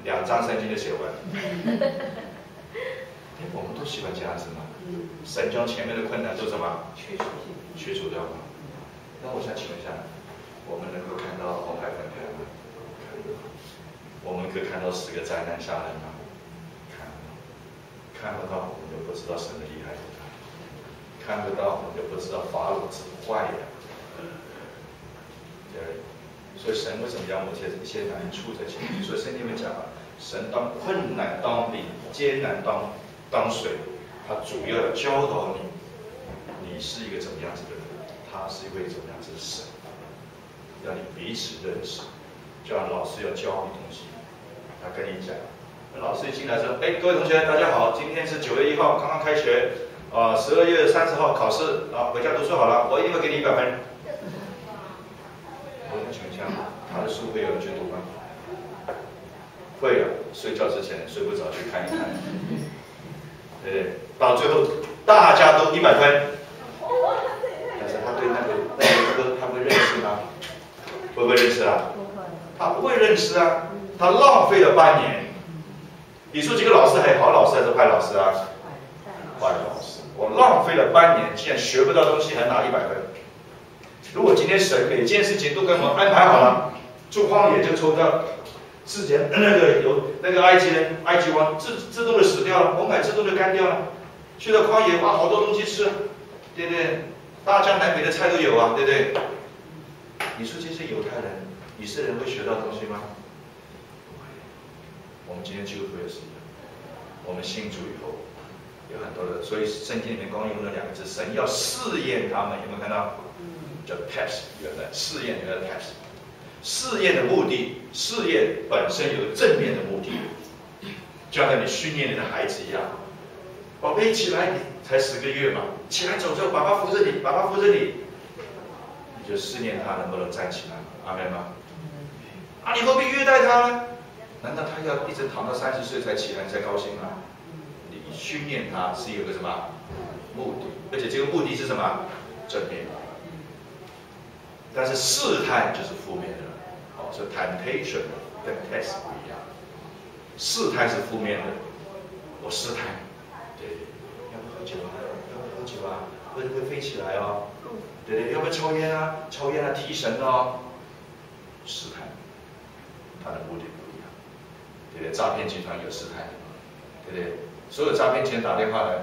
2章圣经就写完了。我们都喜欢这样子嘛。神将前面的困难都什么去除掉吗？那我想请问一下，我们能够看到红海分开吗？我们可以看到10个灾难下来吗？看不到，我们就不知道神的厉害；看不到，我们就不知道法老之坏呀。对，所以神为什么要我们一些难处在前面？所以圣经里面讲了，神当困难当饼，艰难当水，他主要教导你，你是一个怎么样子的人，他是一位怎么样子的神，让你彼此认识。就像老师要教你东西，他跟你讲。老师一进来说：“各位同学，大家好，今天是9月1号，刚刚开学，12月30号考试啊，回家读书好了，我一定会给你100分。”我想请问一下，他的书会有人去读吗？会啊，睡觉之前睡不着去看一看，对不对？到最后大家都100分，但是他对那个歌他会认识吗？会不会认识啊？他不会认识啊，他浪费了半年。你说这个老师还好老师还是坏老师啊？坏老师。我浪费了半年，竟然学不到东西，还拿100分。如果今天神每件事情都跟我们安排好了，出荒野就抽到之前那个埃及王自动的死掉了，红海自动的干掉了，去到荒野哇，好多东西吃，对不对？大江南北的菜都有啊，对不对？你说这些犹太人、以色列人会学到东西吗？我们今天基督徒也是一样，我们信主以后有很多的，所以圣经里面光用了2个字，神要试验他们，有没有看到？叫 test， 原来试验原来 test， 试验的目的，试验本身有正面的目的，就像你训练你的孩子一样，宝贝起来，你才10个月嘛，起来走走，爸爸扶着你，爸爸扶着你，你就试验他能不能站起来，阿门吗？啊，你何必虐待他呢？难道他要一直躺到30岁才起来，你才高兴吗？你训练他是有个什么目的，而且这个目的是什么？正面的。但是试探就是负面的，所以 temptation 跟 test 不一样。试探是负面的，我试探，对，要不喝酒啊？要不喝酒啊？会飞起来哦，对对，要不抽烟啊？抽烟啊，提神哦。试探，他的目的。对不对？诈骗集团有试探，对不对？所有诈骗集团打电话来，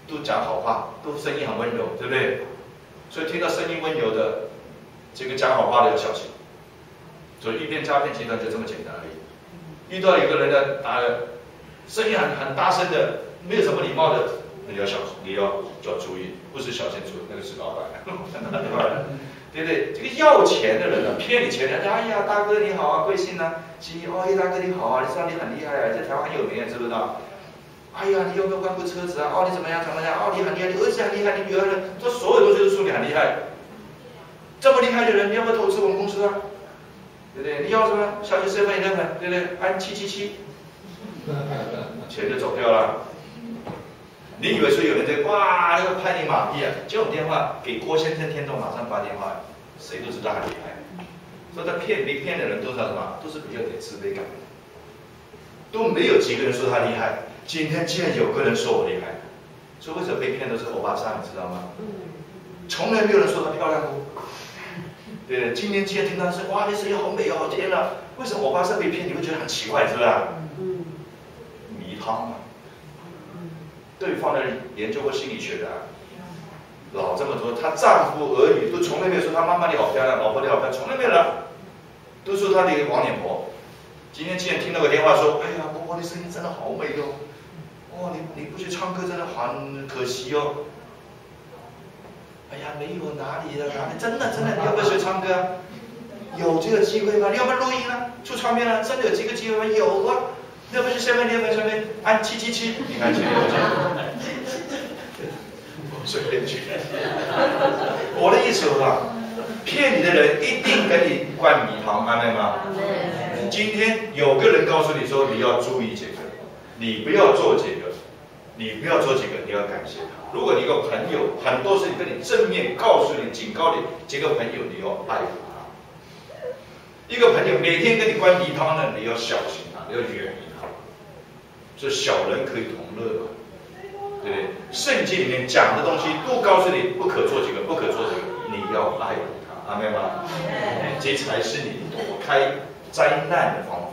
都讲好话，都声音很温柔，对不对？所以听到声音温柔的，这个讲好话的要小心。所以遇见诈骗集团就这么简单而已。遇到有个人的声音很大声的，没有什么礼貌的，你要小心，你要注意，不是小心注意，那个是老板，对不对？这个要钱的人呢，骗你钱的，哎呀，大哥你好啊，贵姓呢？姓哦，大哥你好啊，你知道你很厉害啊，在台湾很有名，知不知道？哎呀，你有没有换过车子啊？哦，你怎么样？哦，你很厉害，你儿子很厉害，你女儿呢？这所有东西都说你很厉害。这么厉害的人，你要不要投资我们公司啊？对不对？你要什么？小区7-11，对不对？按777，钱就走掉了。你以为说有人在哇，那个拍你马屁啊？这种电话给郭先生听到，马上挂电话，谁都知道很厉害。所以他被骗的人都是什么？都是比较有点自卑感，都没有几个人说他厉害。今天竟然有个人说我厉害，所以为什么被骗都是欧巴桑，你知道吗？从来没有人说他漂亮过。对不对？今天既然听到说哇，你声音好美哦，天哪！为什么欧巴桑被骗？你会觉得很奇怪，是不是？迷汤嘛。对方的研究过心理学的，老这么多，她丈夫儿女都从来没有说她妈妈你好漂亮，老婆你好漂亮，从来没有了，都说她的一个黄脸婆。今天既然听到个电话说，哎呀，婆婆的声音真的好美哦，哦，你不去唱歌真的很可惜哦。哎呀，没有哪里的哪里，真的，你要不要学唱歌啊？有这个机会吗？你要不要录音啊？出唱片啊？真的有这个机会吗？有啊。要不是7-11上面按777，你看777，随便去。我的意思啊，骗你的人一定跟你灌迷汤，明白吗？今天有个人告诉你说你要注意这个，你不要做这个，你不要做这个，你要感谢他。如果你有个朋友，很多事情跟你正面告诉你、警告你，这个朋友你要爱护他。一个朋友每天跟你灌迷汤的，你要小心他。要远离他。这小人可以同乐嘛，对不对？圣经里面讲的东西都告诉你不可做这个，不可做这个，你要爱护他，阿们吗？这才是你躲开灾难的方法。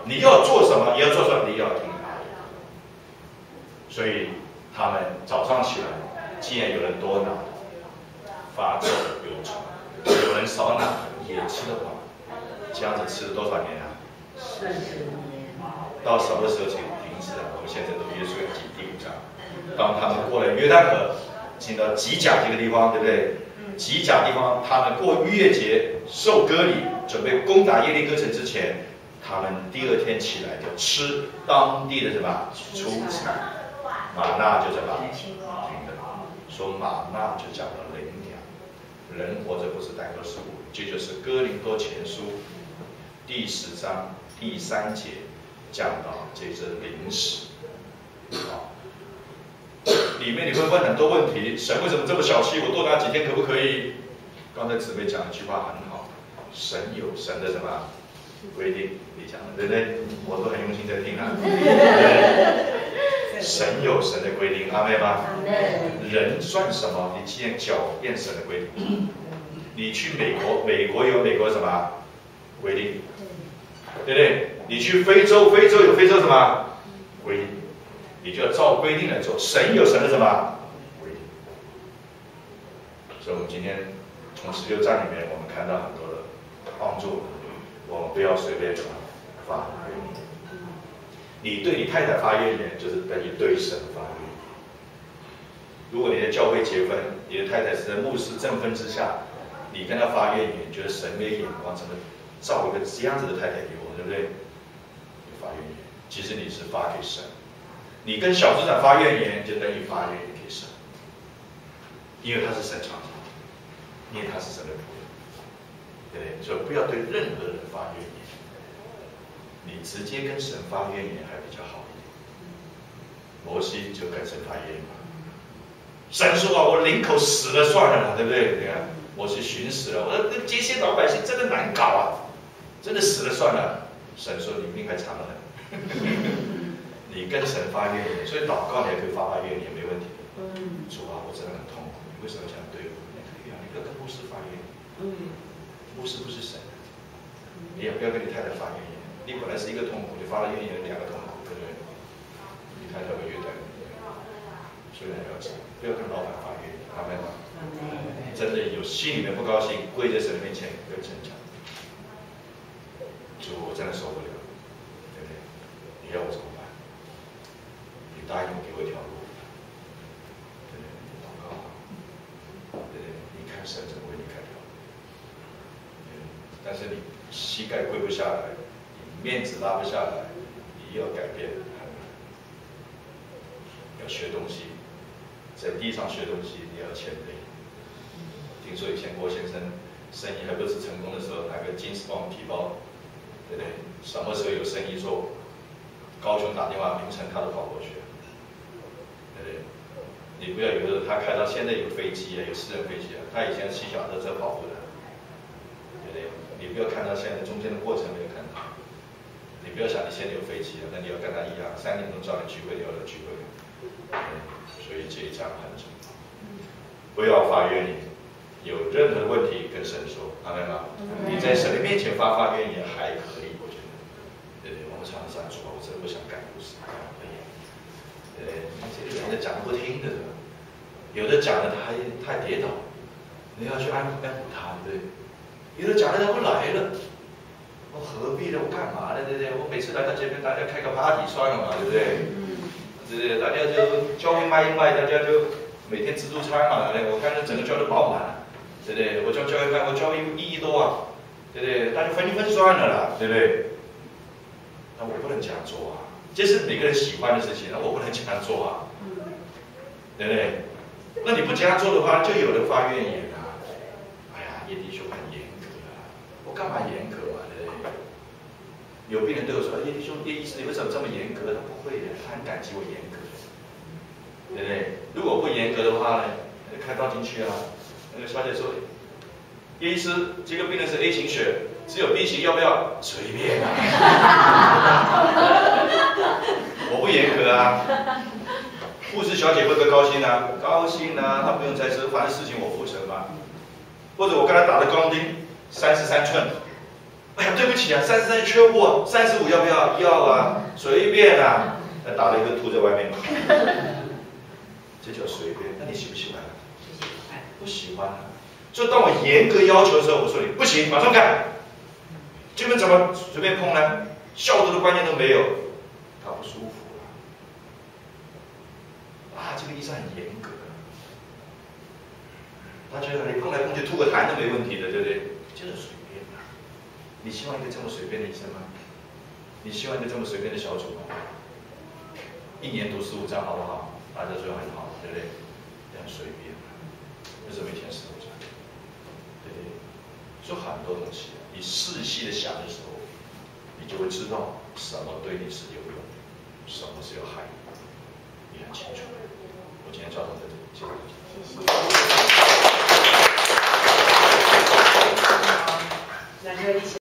你要做什么，你要做什么，你要听他的。所以他们早上起来，既然有人多拿，发咒有传；有人少拿，也吃得饱。这样子吃了多少年啊？40年。到什么时候停止啊？我们现在读约书亚记第5章，当他们过了约旦河，进到吉甲这个地方，对不对？吉甲地方，他们过逾越节受割礼，准备攻打耶利哥城之前，他们第2天起来就吃当地的什么出产，玛纳就什么停的，说玛纳就讲了灵粮，人活着不是单靠食物，这就是哥林多前书第10章第3节讲到这是灵食。里面你会问很多问题，神为什么这么小气？我多拿几天可不可以？刚才姊妹讲一句话很好，神有神的什么规定？你讲的对不对？我都很用心在听啊。神有神的规定，阿妹吗？人算什么？你既然狡辩神的规定，你去美国，美国有美国什么规定？对不对？你去非洲，非洲有非洲什么规定？你就要照规定来做。神有神的什么规定？所以我们今天从16章里面，我们看到很多的帮助。我们不要随便什么发怨言。你对你太太发怨言，就是等于对神发怨言。如果你在教会结婚，你的太太是在牧师证婚之下，你跟她发怨言，觉得神没眼光，怎么造一个这样子的太太给我，对不对？你发怨言，其实你是发给神。你跟小组长发怨言，就等于发怨言给神，因为他是神创造，因为他是神的仆人，对不对？所以不要对任何人发怨言，你直接跟神发怨言还比较好一点。摩西就跟神发怨言，神说啊，我领口死了算了，对不对？你看摩西寻死了，我说这些老百姓真的难搞啊，真的死了算了。神说你命还长得很。你跟神发怨言，所以祷告你也可以发怨言，没问题。主啊，我真的很痛苦，你为什么这样对我？你不要跟牧师发怨言。牧师不是神，你也不要跟你太太发怨言。你本来是一个痛苦，你发了怨言，2个痛苦，对不对？你太太会越待越所以要记，不要跟老板发怨言，阿们吗？真的有心里面不高兴，跪在神面前跟神讲，主，我真的受不了，对不对？你要我怎么办？你答应我给我一条路，对不对？祷告，对不对？你看神怎么为你开条路，但是你膝盖跪不下来，你面子拉不下来，你要改变很难。要学东西，在地上学东西，你要谦卑。听说以前郭先生生意还不是成功的时候，拿个金丝棒皮包，对不对？什么时候有生意做？高雄打电话，凌晨他都跑过去了，对不对？你不要以为他开到现在有飞机啊，有私人飞机啊，他以前骑脚踏车跑步的，对不对？你不要看到现在中间的过程没有看到，你不要想你现在有飞机了，那你要跟他一样，3点钟叫你聚会，你要来聚会，所以这一章很重要，不要发怨言，有任何问题跟神说，阿们吗？你在神的面前发怨言还可以，我觉得，对不对？我们常常说，我真的不想干故事，这个有的讲的不听的，有的讲的他跌倒，你要去安抚他，对不对？有的讲的他不来了，我何必呢？我干嘛呢？对不对？我每次来到这边，大家开个 party 算了嘛，对不对？对不对？大家就教会卖一卖，大家就每天自助餐嘛，对不对？我看到整个教都爆满了，对不对？我教会卖，我教会1亿多啊，对不对？大家分一分算了啦，对不对？那我不能这样做啊。这是每个人喜欢的事情，那我不能这样做啊，对不对？那你不这样做的话，就有人发怨言啊。哎呀，叶弟兄很严格啊，我干嘛严格嘛，对不对？有病人对我说：“叶弟兄，叶医师，你为什么这么严格？”他不会的，他很感激我严格，对不对？如果不严格的话呢，开刀进去啊，那个小姐说：“叶医师，这个病人是 A 型血，只有 B 型，要不要？随便啊。我不严格啊。护士小姐会不会高兴啊？高兴啊，她不用再吃，反正事情我负责嘛。或者我刚才打的钢钉33寸，哎呀，对不起啊，33缺货，35要不要？要啊，随便啊。打了一个吐在外面，这叫随便。那你喜不喜欢？不喜欢啊。所以当我严格要求的时候，我说你不行，马上改。这边怎么随便碰呢？效度的观念都没有，他不舒服啊。这个医生很严格，他觉得你碰来碰去吐个痰都没问题的，对不对？就是随便啊。你希望一个这么随便的医生吗？你希望一个这么随便的小组吗？一年读15章好不好？大家说很好，对不对？很随便，为什么以前15章？对不对？所以很多东西，你细细的想的时候，你就会知道什么对你是有用，什么是有害的，你很清楚。我今天教到这里，谢谢。